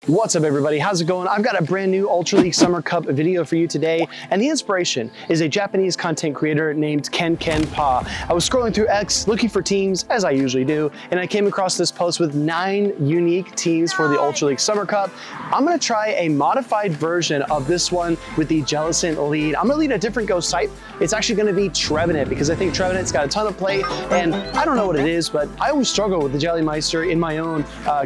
What's up everybody, how's it going? I've got a brand new Ultra League Summer Cup video for you today, and the inspiration is a Japanese content creator named Ken Pa. I was scrolling through X looking for teams, as I usually do, and I came across this post with 9 unique teams for the Ultra League Summer Cup. I'm gonna try a modified version of this one with the Jellicent lead. I'm gonna lead a different ghost type. It's actually gonna be Trevenant, because I think Trevenant's got a ton of play, and I don't know what it is, but I always struggle with the Jellymeister in my own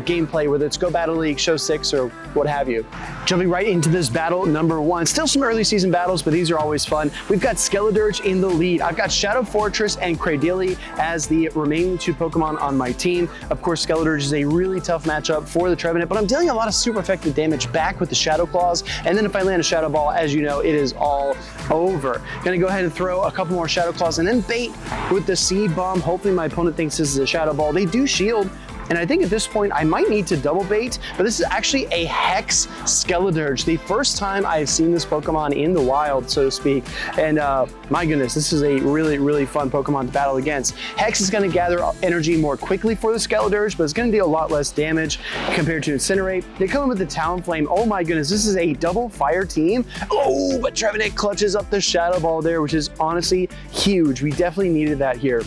gameplay, whether it's Go Battle League, Show 6, or what have you. Jumping right into this battle number 1. Still some early season battles, but these are always fun. We've got Skeledirge in the lead. I've got Shadow Forretress and Cradily as the remaining 2 Pokemon on my team. Of course, Skeledirge is a really tough matchup for the Trevenant, but I'm dealing a lot of super effective damage back with the Shadow Claws, and then if I land a Shadow Ball, as you know, it is all over. Gonna go ahead and throw a couple more Shadow Claws and then bait with the Seed Bomb. Hopefully my opponent thinks this is a Shadow Ball. They do shield, and I think at this point I might need to double bait, but this is actually a Hex Skeledirge. The first time I've seen this Pokemon in the wild, so to speak. And my goodness, this is a really fun Pokemon to battle against. Hex is gonna gather energy more quickly for the Skeledirge, but it's gonna deal a lot less damage compared to Incinerate. They come in with the Talonflame. Oh my goodness, this is a double fire team. Oh, but Trevenant clutches up the Shadow Ball there, which is honestly huge. We definitely needed that here.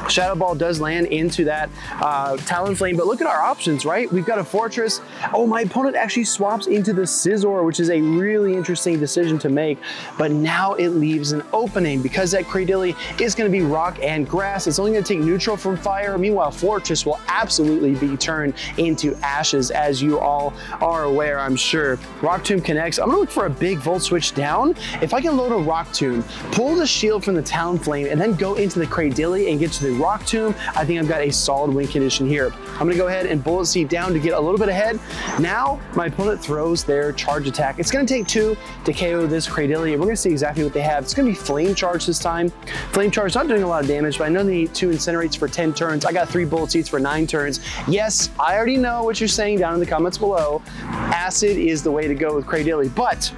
Shadow Ball does land into that Talonflame, but look at our options, right? We've got a Fortress. Oh, my opponent actually swaps into the Scizor, which is a really interesting decision to make, but now it leaves an opening because that Cradily is going to be rock and grass. It's only going to take neutral from fire. Meanwhile, Fortress will absolutely be turned into ashes, as you all are aware, I'm sure. Rock Tomb connects. I'm going to look for a big Volt Switch down. If I can load a Rock Tomb, pull the shield from the Talonflame, and then go into the Cradily and get to the Rock Tomb, I think I've got a solid win condition here. I'm gonna go ahead and Bullet Seed down to get a little bit ahead. Now, my opponent throws their charge attack. It's gonna take 2 to KO this Cradily, and we're gonna see exactly what they have. It's gonna be Flame Charge this time. Flame Charge not doing a lot of damage, but I know they need 2 Incinerates for 10 turns. I got 3 Bullet Seeds for 9 turns. Yes, I already know what you're saying down in the comments below. Acid is the way to go with Cradily, but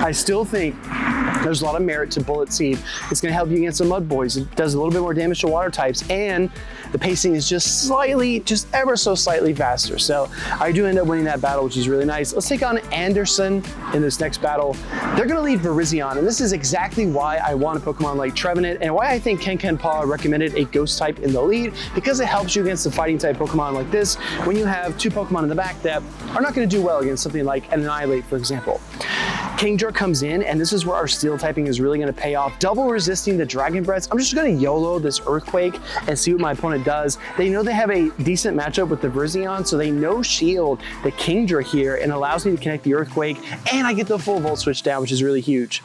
I still think there's a lot of merit to Bullet Seed. It's gonna help you against the Mud Boys. It does a little bit more damage to water types, and the pacing is just slightly, just ever so slightly faster. So I do end up winning that battle, which is really nice. Let's take on Anderson in this next battle. They're gonna lead Virizion, and this is exactly why I want a Pokemon like Trevenant, and why I think Ken Pa recommended a Ghost type in the lead, because it helps you against the fighting type Pokemon like this, when you have 2 Pokemon in the back that are not gonna do well against something like an Annihilate, for example. Kingdra comes in, and this is where our Steel typing is really gonna pay off. Double resisting the Dragon Breaths. I'm just gonna YOLO this Earthquake and see what my opponent does. They know they have a decent matchup with the Virizion, so they no shield the Kingdra here, and allows me to connect the Earthquake, and I get the full Volt Switch down, which is really huge.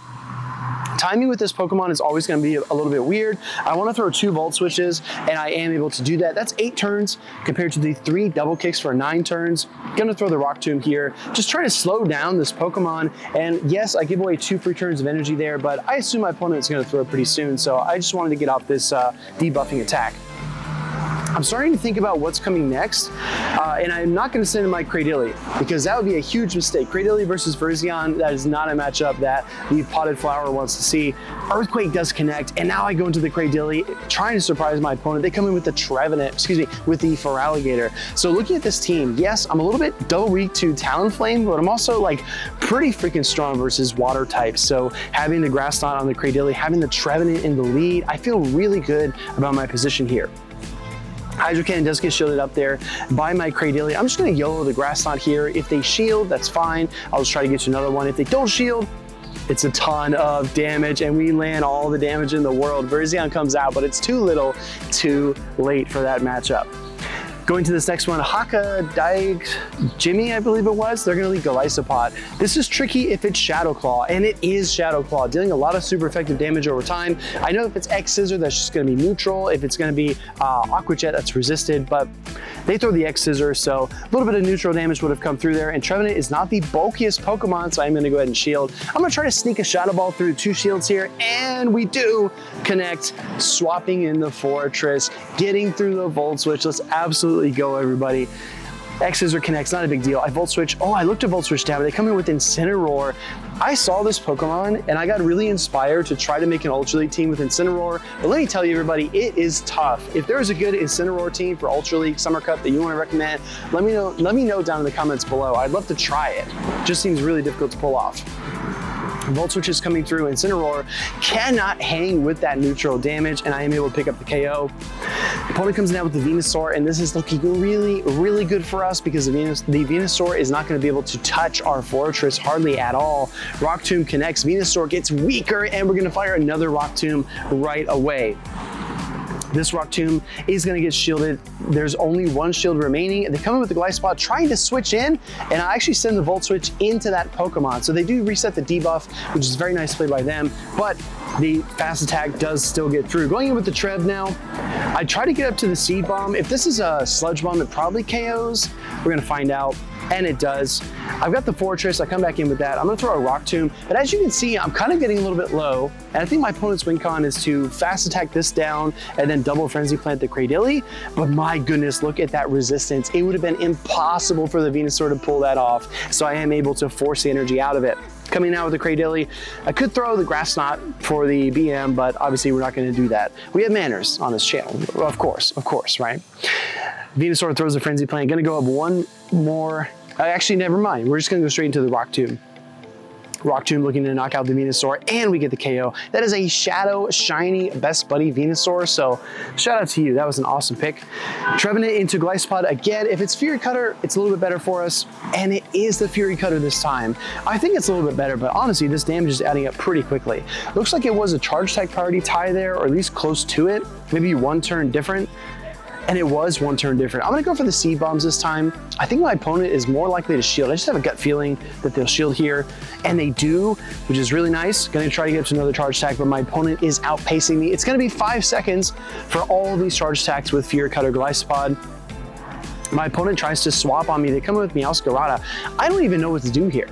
Timing with this Pokemon is always going to be a little bit weird. I want to throw 2 Volt Switches, and I am able to do that. That's 8 turns compared to the 3 double kicks for 9 turns. Going to throw the Rock Tomb here. Just trying to slow down this Pokemon. And yes, I give away 2 free turns of energy there, but I assume my opponent is going to throw it pretty soon. So I just wanted to get off this debuffing attack. I'm starting to think about what's coming next, and I'm not going to send in my Cradily, because that would be a huge mistake. Cradily versus Virizion, that is not a matchup that the Potted Flower wants to see. Earthquake does connect, and now I go into the Cradily, trying to surprise my opponent. They come in with the Trevenant, with the Feraligatr. So looking at this team, yes, I'm a little bit double weak to Talonflame, but I'm also like pretty freaking strong versus water types. So having the Grass Knot on the Cradily, having the Trevenant in the lead, I feel really good about my position here. Hydro Cannon does get shielded up there by my Cradily. I'm just gonna YOLO the Grass Knot here. If they shield, that's fine. I'll just try to get you another one. If they don't shield, it's a ton of damage, and we land all the damage in the world. Virizion comes out, but it's too little, too late for that matchup. Going to this next one, Haka Daig Jimmy, I believe it was. They're gonna lead Golisopod. This is tricky if it's Shadow Claw, and it is Shadow Claw, dealing a lot of super effective damage over time. I know if it's X Scissor, that's just gonna be neutral. If it's gonna be Aqua Jet, that's resisted, but they throw the X Scissor, so a little bit of neutral damage would have come through there, and Trevenant is not the bulkiest Pokemon, so I'm gonna go ahead and shield. I'm gonna try to sneak a Shadow Ball through 2 shields here, and we do connect, swapping in the Fortress, getting through the Volt Switch. Let's absolutely go, everybody. X's or connects, not a big deal. I Volt Switch. Oh, I looked to Volt Switch down, but they come in with Incineroar. I saw this Pokemon and I got really inspired to try to make an Ultra League team with Incineroar. But let me tell you, everybody, it is tough. If there's a good Incineroar team for Ultra League Summer Cup that you want to recommend, let me know down in the comments below. I'd love to try it. Just seems really difficult to pull off. Volt Switch is coming through. Incineroar cannot hang with that neutral damage, and I am able to pick up the KO. Opponent comes in out with the Venusaur, and this is looking really, really good for us because the Venusaur is not going to be able to touch our Forretress hardly at all. Rock Tomb connects, Venusaur gets weaker, and we're going to fire another Rock Tomb right away. This Rock Tomb is going to get shielded. There's only one shield remaining. They come in with the Glyspot trying to switch in, and I actually send the Volt Switch into that Pokemon. So they do reset the debuff, which is very nice play by them, but the fast attack does still get through. Going in with the Trev now, I try to get up to the Seed Bomb. If this is a Sludge Bomb, it probably KOs. We're going to find out. And it does. I've got the Forretress, I come back in with that. I'm gonna throw a Rock Tomb, but as you can see, I'm kind of getting a little bit low, and I think my opponent's win con is to fast attack this down and then double Frenzy Plant the Cradily, but my goodness, look at that resistance. It would have been impossible for the Venusaur to pull that off, so I am able to force the energy out of it. Coming out with the Cradily, I could throw the Grass Knot for the BM, but obviously we're not gonna do that. We have manners on this channel, of course, right? Venusaur throws a Frenzy Plant, gonna go up one more. Actually, never mind. We're just gonna go straight into the Rock Tomb. Rock Tomb looking to knock out the Venusaur, and we get the KO. That is a Shadow Shiny Best Buddy Venusaur, so shout out to you. That was an awesome pick. Trevenant into Glyspot again. If it's Fury Cutter, it's a little bit better for us, and it is the Fury Cutter this time. I think it's a little bit better, but honestly, this damage is adding up pretty quickly. Looks like it was a Charge Tag priority tie there, or at least close to it. Maybe one turn different. And it was one turn different. I'm gonna go for the Seed Bombs this time. I think my opponent is more likely to shield. I just have a gut feeling that they'll shield here, and they do, which is really nice. Gonna try to get up to another charge attack, but my opponent is outpacing me. It's gonna be 5 seconds for all these charge attacks with Fury Cutter Glyspod. My opponent tries to swap on me. They come in with Meowscarada. I don't even know what to do here.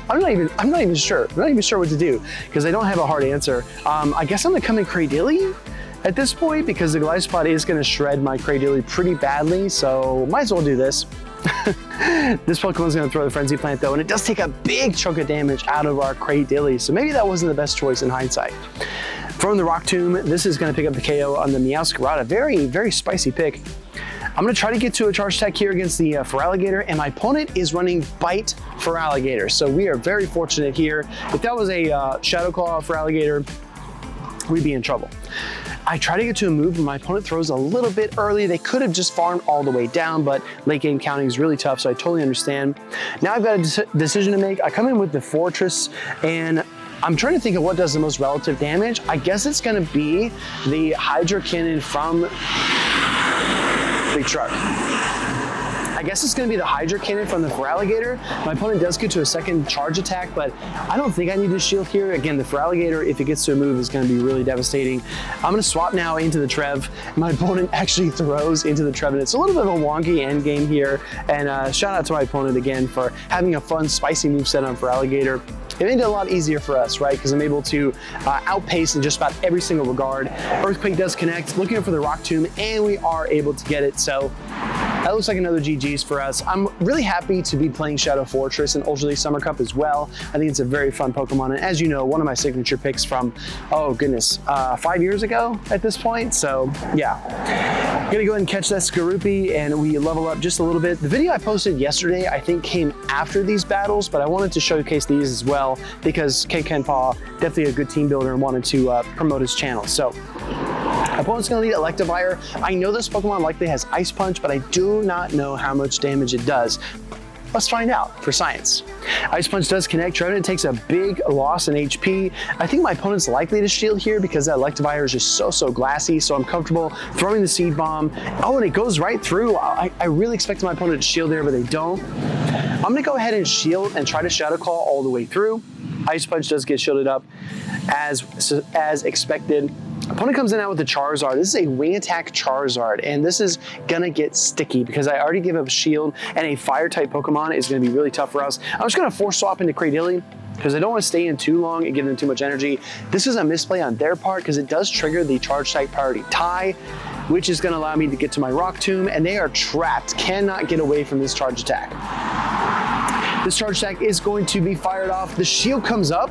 I'm not even sure. I'm not even sure what to do because I don't have a hard answer. I guess I'm gonna come in Cradily at this point because the Glyspot is going to shred my Cradily pretty badly, so might as well do this. This Pokemon's going to throw the Frenzy Plant though, and it does take a big chunk of damage out of our Cradily, so maybe that wasn't the best choice in hindsight. From the Rock Tomb, this is going to pick up the KO on the Meowscarada. Very, very spicy pick. I'm going to try to get to a charge attack here against the Feraligatr, and my opponent is running Bite Feraligatr, so we are very fortunate here. If that was a Shadow Claw Feraligatr, we'd be in trouble. I try to get to a move, and my opponent throws a little bit early. They could have just farmed all the way down, but late game counting is really tough, so I totally understand. Now I've got a decision to make. I come in with the Forretress, and I'm trying to think of what does the most relative damage. I guess it's gonna be the Hydro Cannon from Big Truck. I guess it's gonna be the Hydro Cannon from the Feraligatr. My opponent does get to a second charge attack, but I don't think I need to shield here. Again, the Feraligatr, if it gets to a move, is gonna be really devastating. I'm gonna swap now into the Trev. My opponent actually throws into the Trevenant. It's a little bit of a wonky end game here, and shout out to my opponent again for having a fun, spicy moveset on Feraligatr. It made it a lot easier for us, right? Because I'm able to outpace in just about every single regard. Earthquake does connect, looking for the Rock Tomb, and we are able to get it. So that looks like another GG's for us. I'm really happy to be playing Shadow Forretress in Ultra League Summer Cup as well. I think it's a very fun Pokemon, and as you know, one of my signature picks from, oh goodness, 5 years ago at this point. So yeah, gonna go ahead and catch that Skorupi, and we level up just a little bit. The video I posted yesterday, I think, came after these battles, but I wanted to showcase these as well because Ken Paw, definitely a good team builder, and wanted to promote his channel. So opponent's gonna lead Electivire. I know this Pokemon likely has Ice Punch, but I do not know how much damage it does. Let's find out for science. Ice Punch does connect. Trevenant takes a big loss in HP. I think my opponent's likely to shield here because that Electivire is just so glassy, so I'm comfortable throwing the Seed Bomb. Oh, and it goes right through. I really expected my opponent to shield there, but they don't. I'm gonna go ahead and shield and try to Shadow Claw all the way through. Ice Punch does get shielded up as expected. Opponent comes in out with the Charizard. This is a Wing Attack Charizard, and this is gonna get sticky because I already gave up a shield, and a Fire-type Pokemon is gonna be really tough for us. I'm just gonna force swap into Cradily because I don't want to stay in too long and give them too much energy. This is a misplay on their part because it does trigger the Charge Type priority tie. which is gonna allow me to get to my Rock Tomb, and they are trapped, cannot get away from this charge attack. This charge attack is going to be fired off. The shield comes up,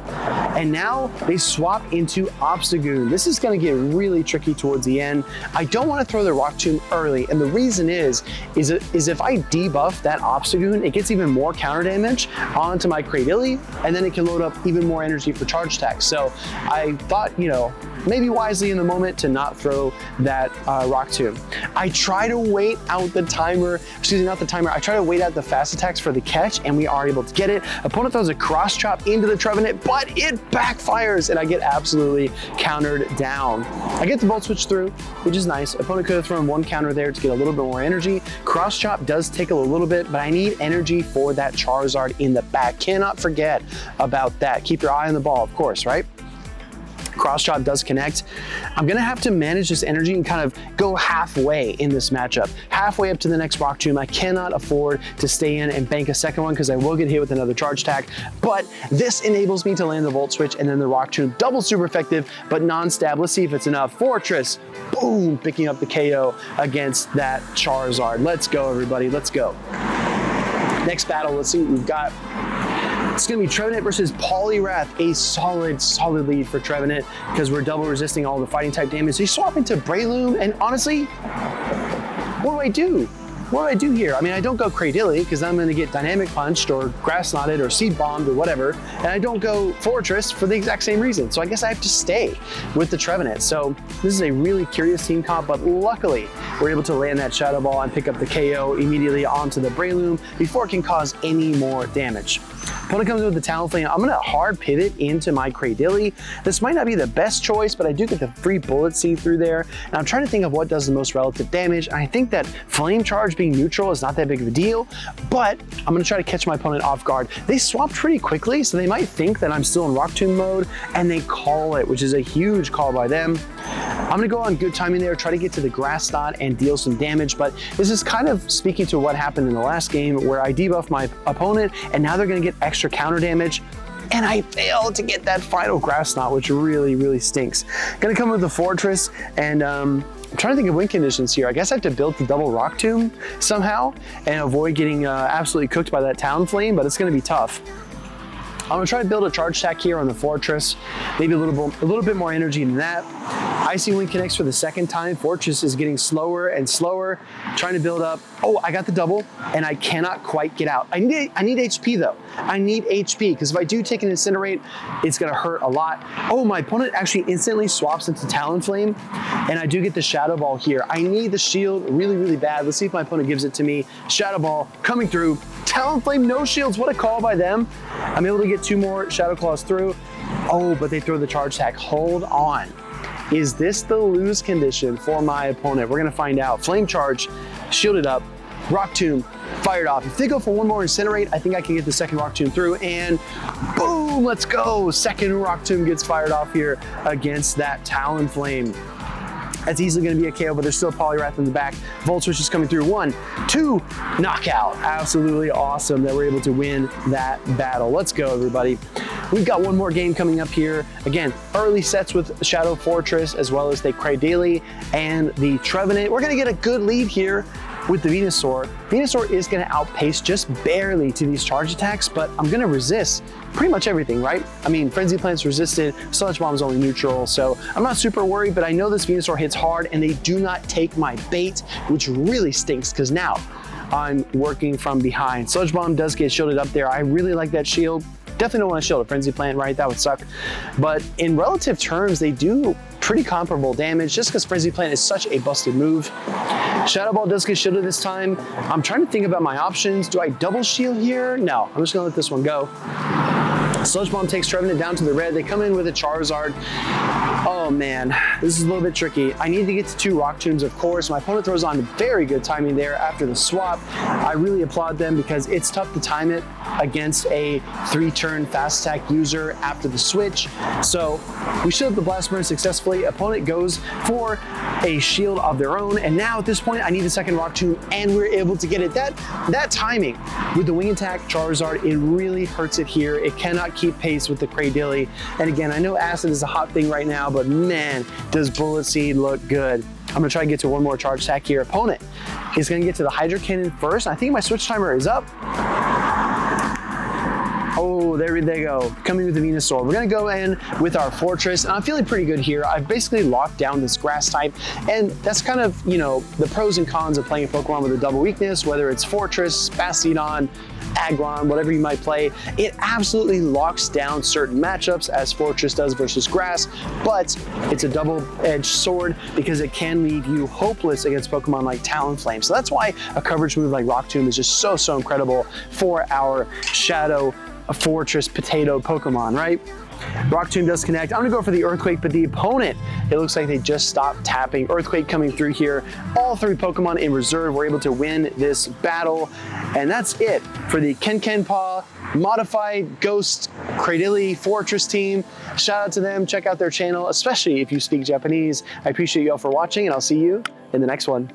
and now they swap into Obstagoon. This is going to get really tricky towards the end. I don't want to throw the Rock Tomb early, and the reason is if I debuff that Obstagoon, it gets even more counter damage onto my Cradily, and then it can load up even more energy for charge attacks. So I thought, you know, maybe wisely in the moment to not throw that Rock Tomb. I try to wait out the timer, excuse me, not the timer, I try to wait out the fast attacks for the catch, and we are able to get it. Opponent throws a cross chop into the Trevenant, but it backfires, and I get absolutely countered down. I get the Volt Switch through, which is nice. Opponent could have thrown one counter there to get a little bit more energy. Cross chop does tickle a little bit, but I need energy for that Charizard in the back. Cannot forget about that. Keep your eye on the ball, of course, right? Cross chop does connect. I'm gonna have to manage this energy and kind of go halfway in this matchup. Halfway up to the next Rock Tomb. I cannot afford to stay in and bank a second one because I will get hit with another charge attack, but this enables me to land the Volt Switch and then the Rock Tomb. Double super effective, but non-stab. Let's see if it's enough. Forretress, boom, picking up the KO against that Charizard. Let's go, everybody, let's go. Next battle, let's see what we've got. It's gonna be Trevenant versus Poliwrath, a solid lead for Trevenant because we're double resisting all the fighting type damage. So you swap into Breloom, and honestly, what do I do? What do I do here? I mean, I don't go Cradily because I'm gonna get Dynamic Punched or Grass Knotted or Seed Bombed or whatever, and I don't go Forretress for the exact same reason. So I guess I have to stay with the Trevenant. So this is a really curious team comp, but luckily we're able to land that Shadow Ball and pick up the KO immediately onto the Breloom before it can cause any more damage. Opponent comes in with the Talonflame. I'm gonna hard pivot into my Cradily. This might not be the best choice, but I do get the free Bullet Seed through there. And I'm trying to think of what does the most relative damage. And I think that Flame Charge being neutral is not that big of a deal, but I'm gonna try to catch my opponent off guard. They swap pretty quickly, so they might think that I'm still in Rock Tomb mode, and they call it, which is a huge call by them. I'm gonna go on good timing there, try to get to the Grass Knot and deal some damage, but this is kind of speaking to what happened in the last game where I debuffed my opponent, and now they're gonna get extra counter damage, and I failed to get that final Grass Knot, which really stinks. Gonna come with the Forretress, and I'm trying to think of win conditions here. I guess I have to build the double Rock Tomb somehow and avoid getting absolutely cooked by that Talonflame, but it's gonna be tough. I'm gonna try to build a charge attack here on the Forretress, maybe a little bit more energy than that. Icy Wind connects for the second time. Forretress is getting slower and slower, trying to build up. Oh, I got the double, and I cannot quite get out. I need HP though. I need HP, because if I do take an Incinerate, it's gonna hurt a lot. Oh, my opponent actually instantly swaps into Talonflame, and I do get the Shadow Ball here. I need the shield really bad. Let's see if my opponent gives it to me. Shadow Ball coming through. Talonflame, no shields, what a call by them. I'm able to get 2 more Shadow Claws through. Oh, but they throw the charge attack. Hold on. Is this the lose condition for my opponent? We're gonna find out. Flame Charge, shielded up, Rock Tomb, fired off. If they go for one more Incinerate, I think I can get the second Rock Tomb through, and boom, let's go. Second Rock Tomb gets fired off here against that Talonflame. That's easily gonna be a KO, but there's still Poliwrath in the back. Volt Switch is coming through. 1, 2, knockout. Absolutely awesome that we're able to win that battle. Let's go, everybody. We've got one more game coming up here. Again, early sets with Shadow Forretress, as well as the Cradily and the Trevenant. We're gonna get a good lead here with the Venusaur. Venusaur is gonna outpace just barely to these charge attacks, but I'm gonna resist pretty much everything, right? I mean, Frenzy Plant's resisted, Sludge Bomb's only neutral, so I'm not super worried, but I know this Venusaur hits hard, and they do not take my bait, which really stinks, because now I'm working from behind. Sludge Bomb does get shielded up there. I really like that shield. Definitely don't want to shield a Frenzy Plant, right? That would suck. But in relative terms, they do pretty comparable damage just because Frenzy Plant is such a busted move. Shadow Ball does get shielded this time. I'm trying to think about my options. Do I double shield here? No, I'm just gonna let this one go. Sludge Bomb takes Trevenant down to the red. They come in with a Charizard. Oh man, this is a little bit tricky. I need to get to 2 Rock Tombs, of course. My opponent throws on very good timing there after the swap. I really applaud them because it's tough to time it against a 3-turn fast attack user after the switch. So we shield the Blast Burn successfully. Opponent goes for a shield of their own, and now at this point I need a second Rock Tomb, and we're able to get it. That timing with the Wing Attack Charizard, it really hurts it here. It cannot keep pace with the Cradily. And again, I know Acid is a hot thing right now, but man, does Bullet Seed look good. I'm gonna try to get to one more charge attack here. Opponent is gonna get to the Hydro Cannon first. I think my switch timer is up. Oh, there they go, coming with the Venusaur. We're gonna go in with our Fortress, and I'm feeling pretty good here. I've basically locked down this grass type, and that's kind of, you know, the pros and cons of playing a Pokemon with a double weakness, whether it's Fortress, Bastiodon, Aggron, whatever you might play. It absolutely locks down certain matchups as Fortress does versus grass, but it's a double-edged sword because it can leave you hopeless against Pokemon like Talonflame. So that's why a coverage move like Rock Tomb is just so incredible for our Shadow Fortress potato Pokemon, right? Rock Tomb does connect. I'm gonna go for the Earthquake, but the opponent, it looks like they just stopped tapping. Earthquake coming through here. All 3 Pokemon in reserve were able to win this battle. And that's it for the Kenkenpaw modified Ghost Cradily Fortress team. Shout out to them, check out their channel, especially if you speak Japanese. I appreciate you all for watching, and I'll see you in the next one.